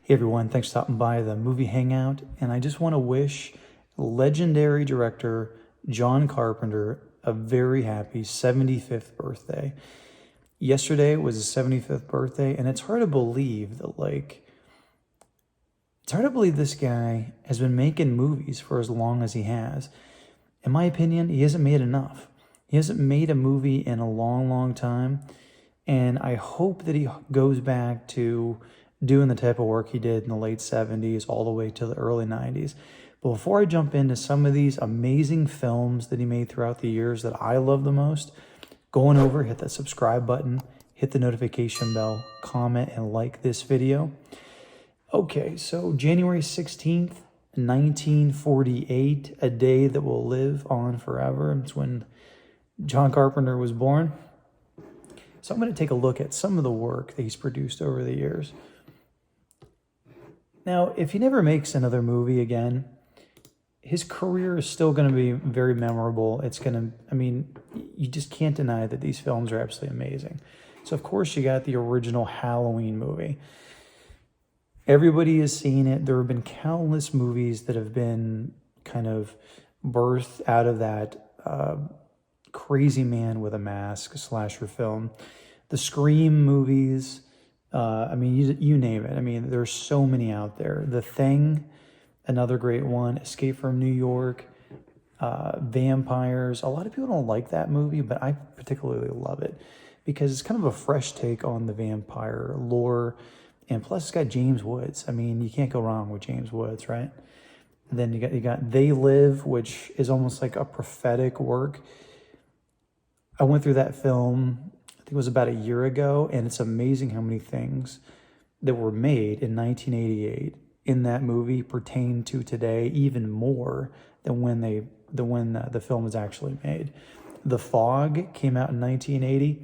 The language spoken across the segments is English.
Hey everyone, thanks for stopping by the movie Hangout. And I just want to wish legendary director John Carpenter a very happy 75th birthday. Yesterday was his 75th birthday, and it's hard to believe that, it's hard to believe this guy has been making movies for as long as he has. In my opinion, he hasn't made enough. He hasn't made a movie in a long, long time. And I hope that he goes back to doing the type of work he did in the late 70s all the way to the early 90s. But before I jump into some of these amazing films that he made throughout the years that I love the most, go on over, hit that subscribe button, hit the notification bell, comment, and like this video. Okay, so January 16th, 1948, a day that will live on forever. It's when John Carpenter was born. So I'm going to take a look at some of the work that he's produced over the years. Now, if he never makes another movie again, his career is still going to be very memorable. It's going to, you just can't deny that these films are absolutely amazing. So, of course, you got the original Halloween movie. Everybody has seen it. There have been countless movies that have been kind of birthed out of that crazy man with a mask slasher film. The Scream movies, you name it. There's so many out there. The Thing, another great one. Escape from New York, Vampires. A lot of people don't like that movie, but I particularly love it because it's kind of a fresh take on the vampire lore. And plus, it's got James Woods. You can't go wrong with James Woods, right? And then you got They Live, which is almost like a prophetic work. I went through that film, I think it was about a year ago, and it's amazing how many things that were made in 1988 in that movie pertain to today even more than when the film was actually made. The Fog came out in 1980.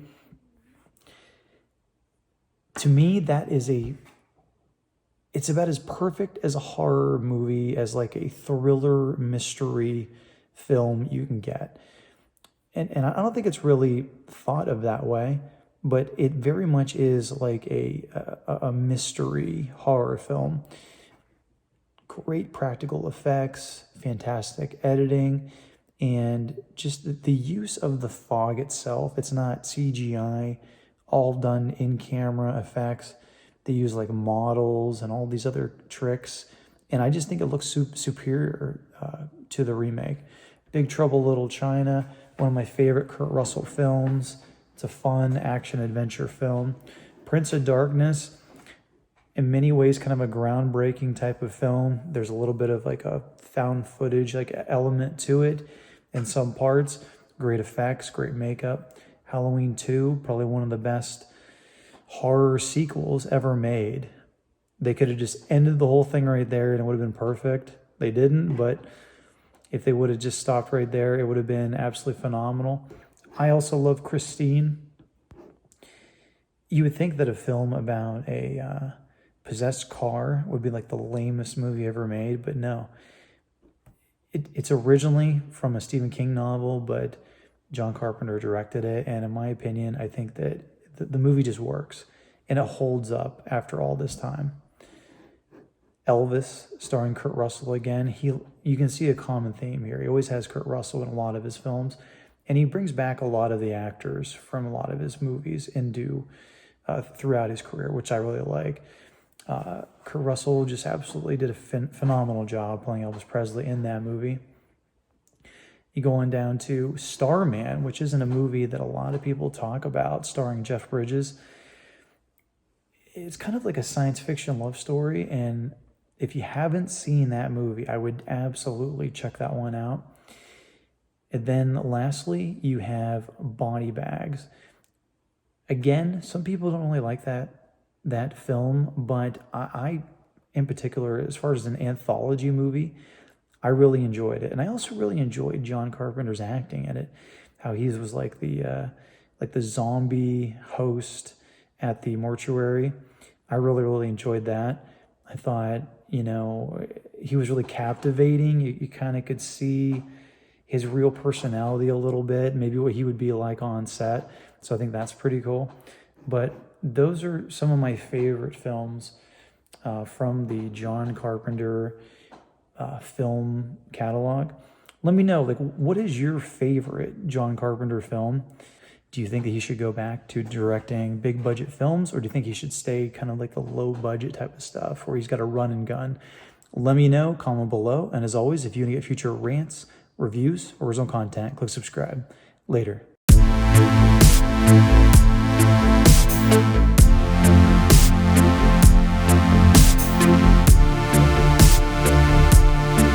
To me, it's about as perfect as a horror movie, as like a thriller mystery film you can get. And I don't think it's really thought of that way, but it very much is like a mystery horror film. Great practical effects, fantastic editing, and just the use of the fog itself. It's not CGI, all done in camera effects. They use like models and all these other tricks, and I just think it looks superior to the remake. Big Trouble Little China, one of my favorite Kurt Russell films. It's a fun action-adventure film. Prince of Darkness, in many ways, kind of a groundbreaking type of film. There's a little bit of like a found footage like element to it in some parts. Great effects, great makeup. Halloween 2, probably one of the best horror sequels ever made. They could have just ended the whole thing right there and it would have been perfect. They didn't, but if they would have just stopped right there, it would have been absolutely phenomenal. I also love Christine. You would think that a film about a possessed car would be like the lamest movie ever made, but no. It's originally from a Stephen King novel, but John Carpenter directed it, and in my opinion, I think that the movie just works, and it holds up after all this time. Elvis, starring Kurt Russell again. You can see a common theme here. He always has Kurt Russell in a lot of his films, and he brings back a lot of the actors from a lot of his movies into throughout his career, which I really like. Kurt Russell just absolutely did a phenomenal job playing Elvis Presley in that movie. You go on down to Starman, which isn't a movie that a lot of people talk about, starring Jeff Bridges. It's kind of like a science fiction love story, and if you haven't seen that movie, I would absolutely check that one out. And then lastly, you have Body Bags. Again, some people don't really like that film, but I in particular, as far as an anthology movie, I really enjoyed it. And I also really enjoyed John Carpenter's acting in it, how he was like the zombie host at the mortuary. I really, really enjoyed that. I thought, he was really captivating. You kind of could see his real personality a little bit, maybe what he would be like on set. So I think that's pretty cool. But those are some of my favorite films from the John Carpenter film catalog. Let me know, like, what is your favorite John Carpenter film? Do you think that he should go back to directing big budget films, or do you think he should stay kind of like the low budget type of stuff where he's got a run and gun? Let me know, comment below. And as always, if you want to get future rants, reviews, or original content, click subscribe. Later.